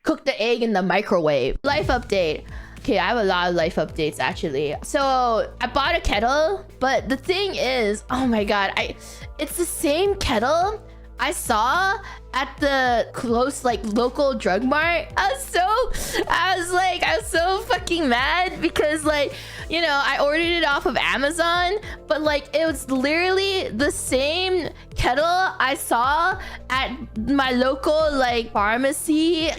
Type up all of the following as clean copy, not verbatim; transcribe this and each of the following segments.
Cook the egg in the microwave. Life update. Okay, I have a lot of life updates actually. So I bought a kettle, but the thing is, oh my god, it's the same kettle I saw at the close local drug mart. I was so fucking mad because I ordered it off of Amazon, but it was literally the same kettle I saw at my local pharmacy.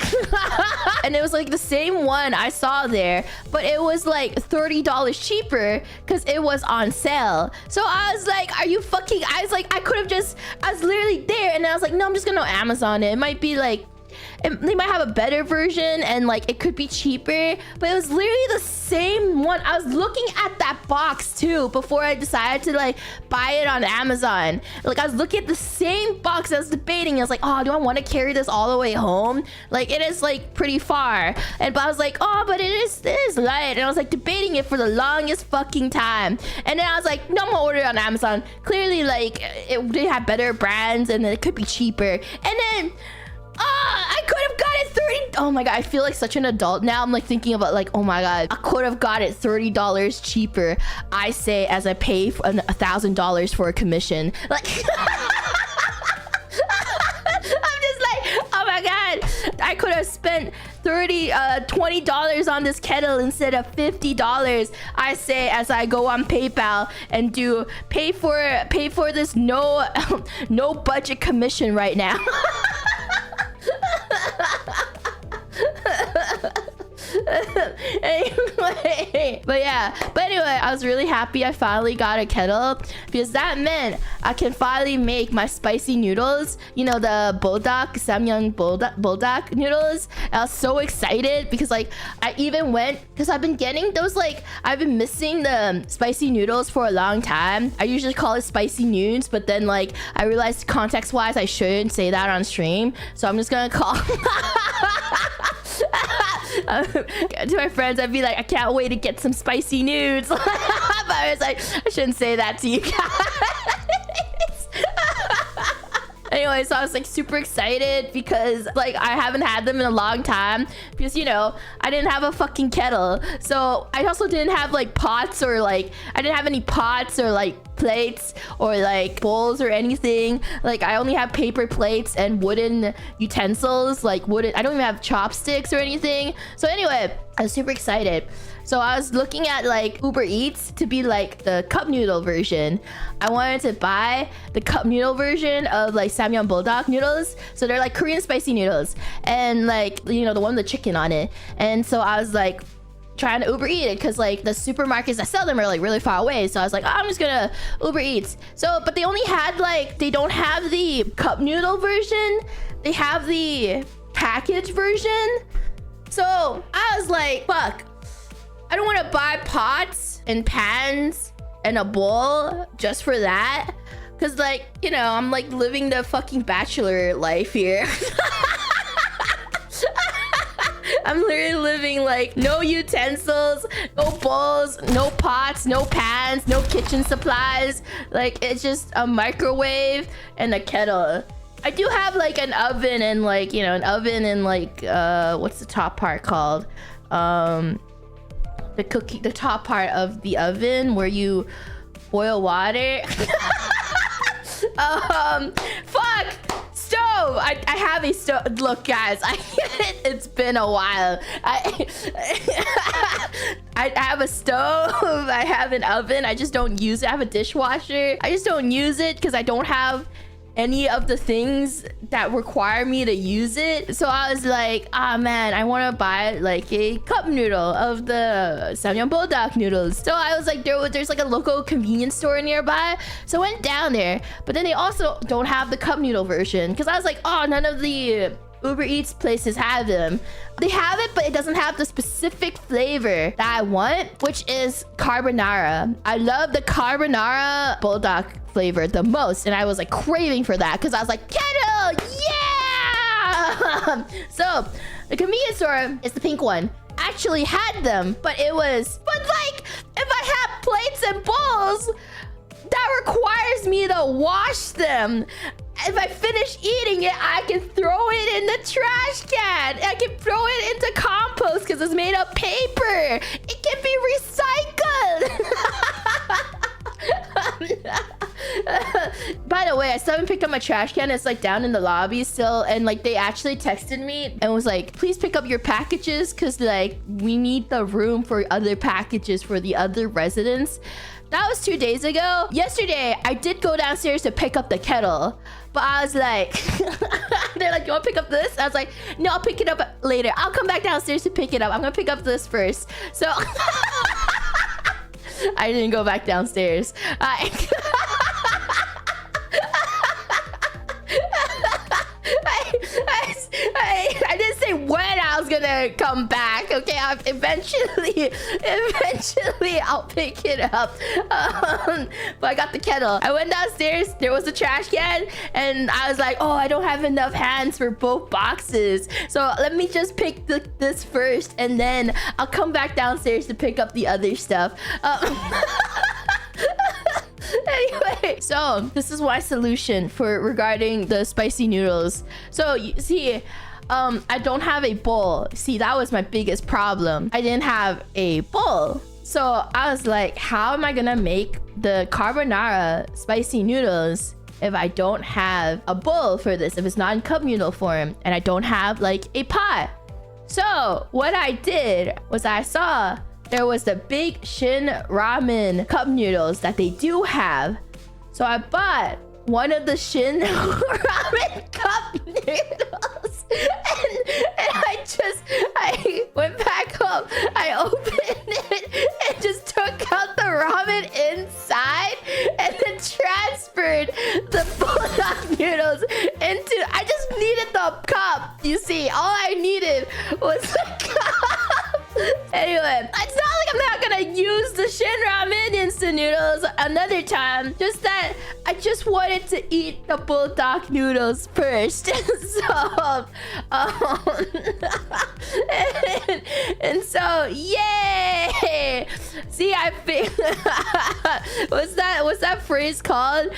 And it was the same one I saw there, but it was $30 cheaper because it was on sale. So I was like, are you fucking, I was literally there, and I was like, no, I'm just gonna Amazon it. It might be they might have a better version, and it could be cheaper, but it was literally the same one. I was looking at that box too before I decided to buy it on Amazon. I was looking at the same box. I was debating. I was like, oh, do I want to carry this all the way home? It is pretty far, but I was like, oh, but it is light, and I was debating it for the longest fucking time. And then I was like, no, I'm gonna order it on Amazon. Clearly they have better brands, and it could be cheaper. And then I could have got it 30. Oh my god, I feel like such an adult now. I'm thinking about oh my god, I could have got it $30 cheaper, I say, as I pay $1,000 for a commission. I'm just oh my god, I could have spent $20 on this kettle instead of $50, I say, as I go on PayPal and pay for this no budget commission right now. Anyway, I was really happy I finally got a kettle, because that meant I can finally make my spicy noodles, the buldak samyang buldak noodles. I was so excited because I even went, because I've been getting those I've been missing the spicy noodles for a long time. I usually call it spicy nudes, but then I realized context wise I shouldn't say that on stream, so I'm just gonna call to my friends, I'd be like, I can't wait to get some spicy nudes. But I was like, I shouldn't say that to you guys. Anyway, so I was super excited because I haven't had them in a long time, because I didn't have a fucking kettle. So I also didn't have pots, or I didn't have any pots or plates or bowls or anything. I only have paper plates and wooden utensils, wooden. I don't even have chopsticks or anything. So anyway, I was super excited. So I was looking at Uber Eats to be the cup noodle version. I wanted to buy the cup noodle version of samyang buldak noodles. So they're Korean spicy noodles, and the one with the chicken on it. And so I was trying to Uber Eat it, because the supermarkets that sell them are really far away. So I was like, oh, I'm just gonna Uber Eats. So but they only had they don't have the cup noodle version, they have the packaged version. So I was like, fuck, I don't want to buy pots and pans and a bowl just for that, because I'm living the fucking Bachelor life here. I'm literally living no utensils, no bowls, no pots, no pans, no kitchen supplies. It's just a microwave and a kettle. I do have an oven and an oven and what's the top part called? The top part of the oven where you boil water. Fuck! Stove! I have a stove. Look, guys, it's been a while. I have a stove, I have an oven, I just don't use it. I have a dishwasher, I just don't use it because I don't have any of the things that require me to use it. So I was like, ah, man, I want to buy a cup noodle of the samyang buldak noodles. So I was like, there's a local convenience store nearby. So I went down there, but then they also don't have the cup noodle version, because I was like, oh, none of the Uber Eats places have them. They have it, but it doesn't have the specific flavor that I want, which is carbonara. I love the carbonara buldak flavor the most, and I was craving for that, because I was like, Kettle, yeah! So the convenience store is the pink one, actually had them, but if I have plates and bowls, that requires me to wash them. if I finish eating it, I can throw it in the trash can. I can throw it into compost because it's made of paper. It can be recycled. By the way, I still haven't picked up my trash can. It's like down in the lobby still. And like they actually texted me and was like, please pick up your packages because like we need the room for other packages for the other residents. That was 2 days ago. Yesterday, I did go downstairs to pick up the kettle. But I was like, they're like, you want to pick up this? I was like, no, I'll pick it up later. I'll come back downstairs to pick it up. I'm going to pick up this first. So I didn't go back downstairs. I didn't say when I was gonna come back. Okay, eventually I'll pick it up. But I got the kettle. I went downstairs. There was a trash can, and I was like, oh, I don't have enough hands for both boxes. So let me just pick this first, and then I'll come back downstairs to pick up the other stuff. Anyway, so this is my solution for regarding the spicy noodles. So you see, I don't have a bowl. See, that was my biggest problem. I didn't have a bowl. So I was like, how am I gonna make the carbonara spicy noodles if I don't have a bowl for this, if it's not in cup noodle form and I don't have like a pot? So what I did was I saw there was the big Shin ramen cup noodles that they do have. So I bought one of the Shin ramen cup noodles. And I went back home. I opened it and just took out the ramen inside and then transferred the bulldog noodles into... I just needed the cup. You see, all I needed was the cup. Anyway, it's not like I'm not gonna use the Shin ramen instant noodles another time. Just that I just wanted to eat the bulldog noodles first. So, and so, yay! See, I think what's that phrase called?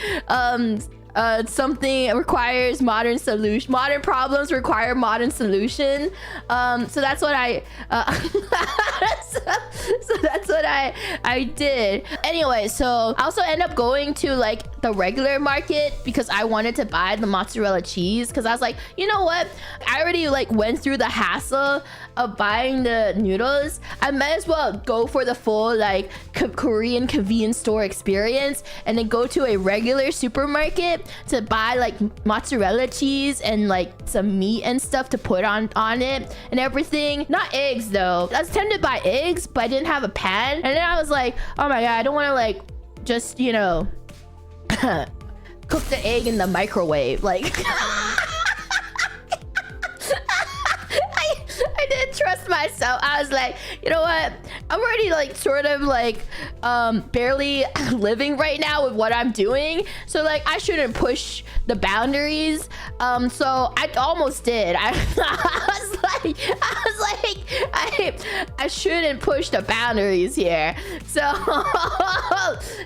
Something requires modern solution. Modern problems require modern solution. So that's what I so that's what I did. Anyway, so I also end up going to like the regular market because I wanted to buy the mozzarella cheese because I was like, you know what? I already like went through the hassle of buying the noodles. I might as well go for the full like Korean convenience store experience and then go to a regular supermarket to buy like mozzarella cheese and like some meat and stuff to put on it and everything. Not eggs though. I was tempted to buy eggs, but I didn't have a pan. And then I was like, oh my god, I don't want to like just, you know, cook the egg in the microwave. Like I didn't trust myself. I was like, you know what? I'm already like sort of like barely living right now with what I'm doing. So like I shouldn't push the boundaries. So I almost did. I was like, I shouldn't push the boundaries here. So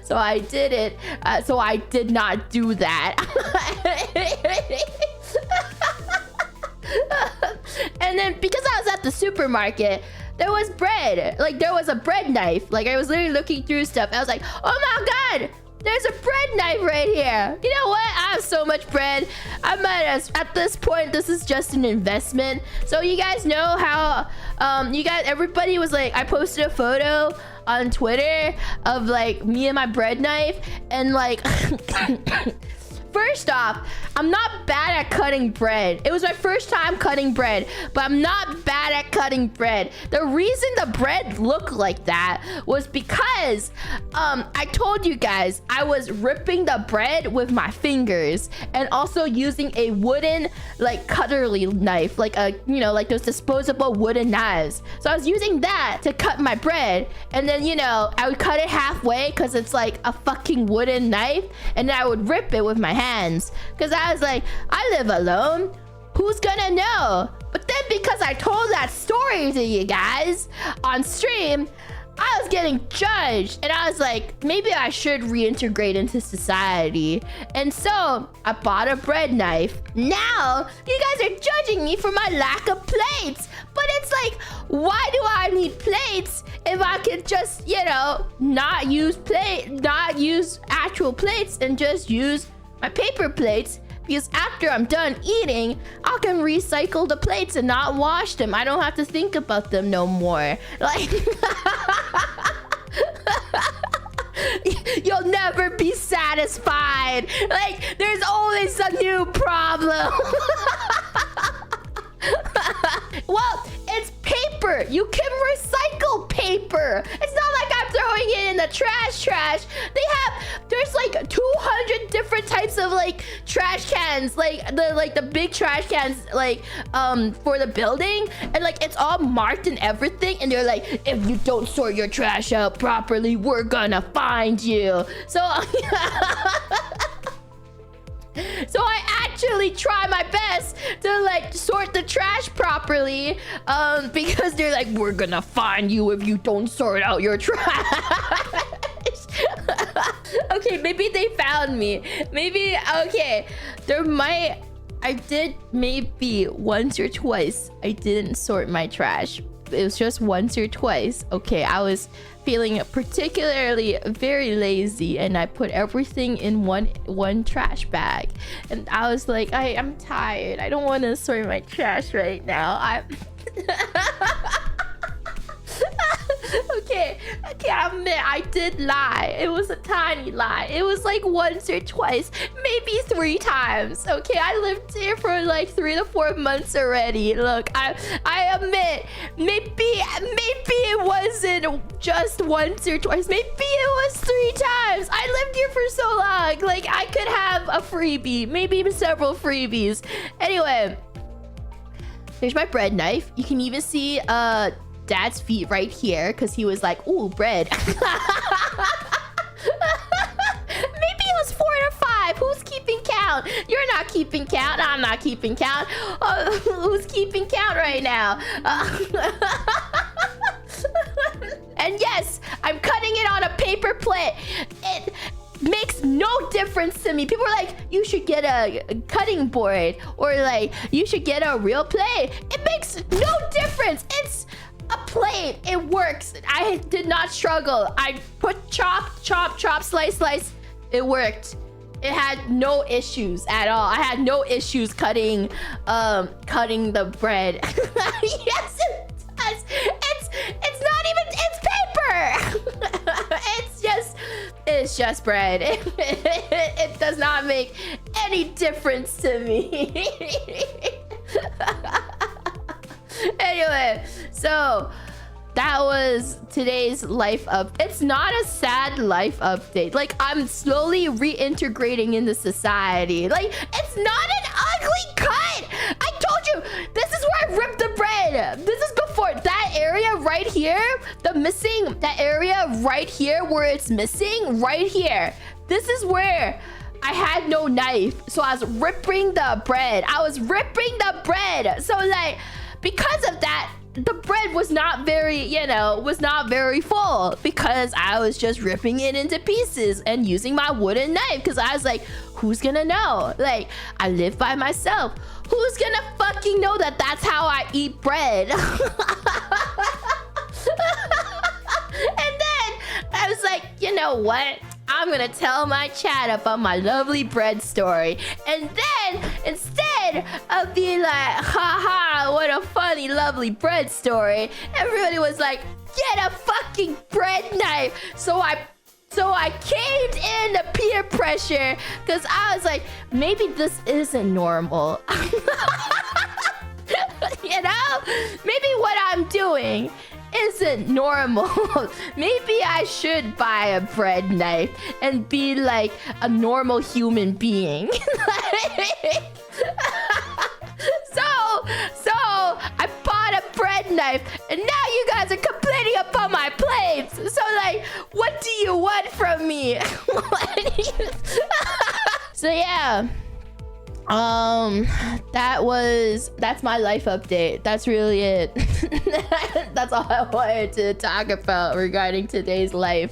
so I did it. So I did not do that. And then because I was at the supermarket, there was bread. Like there was a bread knife. Like I was literally looking through stuff. I was like, oh my god, there's a bread knife right here. You know what? I have so much bread. I might as, at this point, this is just an investment. So you guys know how, everybody was like, I posted a photo on Twitter of like me and my bread knife and like, first off, I'm not bad at cutting bread. It was my first time cutting bread, but I'm not bad at cutting bread. The reason the bread looked like that was because I told you guys I was ripping the bread with my fingers and also using a wooden like cutterly knife, like a, you know, like those disposable wooden knives. So I was using that to cut my bread, and then, you know, I would cut it halfway because it's like a fucking wooden knife, and then I would rip it with my hands because I was like, I live alone, who's gonna know? But then because I told that story to you guys on stream, I was getting judged, and I was like, maybe I should reintegrate into society. And so I bought a bread knife. Now you guys are judging me for my lack of plates, but it's like, why do I need plates if I could just, you know, not use actual plates and just use my paper plates? Because after I'm done eating, I can recycle the plates and not wash them. I don't have to think about them no more. Like, you'll never be satisfied. Like, there's always a new problem. Well, it's paper. You can recycle paper. It's not like I'm throwing it in the trash. There's like 200 different types of like trash cans, like the big trash cans, like for the building, and like it's all marked and everything, and they're like, if you don't sort your trash out properly, we're gonna find you. So so I actually try my best to like sort the trash properly, because they're like, we're gonna find you if you don't sort out your trash. Okay, maybe they found me. Maybe, okay, I did maybe once or twice. I didn't sort my trash. It was just once or twice. Okay, I was feeling particularly very lazy, and I put everything in one trash bag, and I was like, I'm tired. I don't want to sort my trash right now. Okay, I admit I did lie. It was a tiny lie. It was like once or twice, maybe 3 times. Okay, I lived here for like 3 to 4 months already. Look, I admit, maybe it wasn't just once or twice. Maybe it was 3 times. I lived here for so long. Like, I could have a freebie, maybe even several freebies. Anyway, here's my bread knife. You can even see Dad's feet right here, because he was like, ooh, bread. Maybe it was 4 to 5. Who's keeping count? You're not keeping count. I'm not keeping count. Who's keeping count right now? And yes, I'm cutting it on a paper plate. It makes no difference to me. People are like, you should get a cutting board, or like, you should get a real plate. It makes no difference. It's a plate. It works. I did not struggle. I put chop, slice. It worked. It had no issues at all. I had no issues cutting the bread. Yes, it does. It's not even, it's paper. It's just bread. It does not make any difference to me. Anyway, so that was today's life up. It's not a sad life update. Like, I'm slowly reintegrating into society. Like, it's not an ugly cut. I told you, this is where I ripped the bread. This is before that area right here, that area right here where it's missing, right here. This is where I had no knife. So I was ripping the bread. So like, because of that, the bread was not very, full, because I was just ripping it into pieces and using my wooden knife, because I was like, who's gonna know? Like, I live by myself. Who's gonna fucking know that that's how I eat bread? And then I was like, you know what? I'm gonna tell my chat about my lovely bread story. And then, instead of being like, haha, what a funny, lovely bread story, everybody was like, get a fucking bread knife. So I caved in to peer pressure, because I was like, maybe this isn't normal. You know? Maybe what I'm doing isn't normal. Maybe I should buy a bread knife and be like a normal human being. So I bought a bread knife, and now you guys are complaining about my plates. So like, what do you want from me? So yeah, That's my life update. That's really it. That's all I wanted to talk about regarding today's life.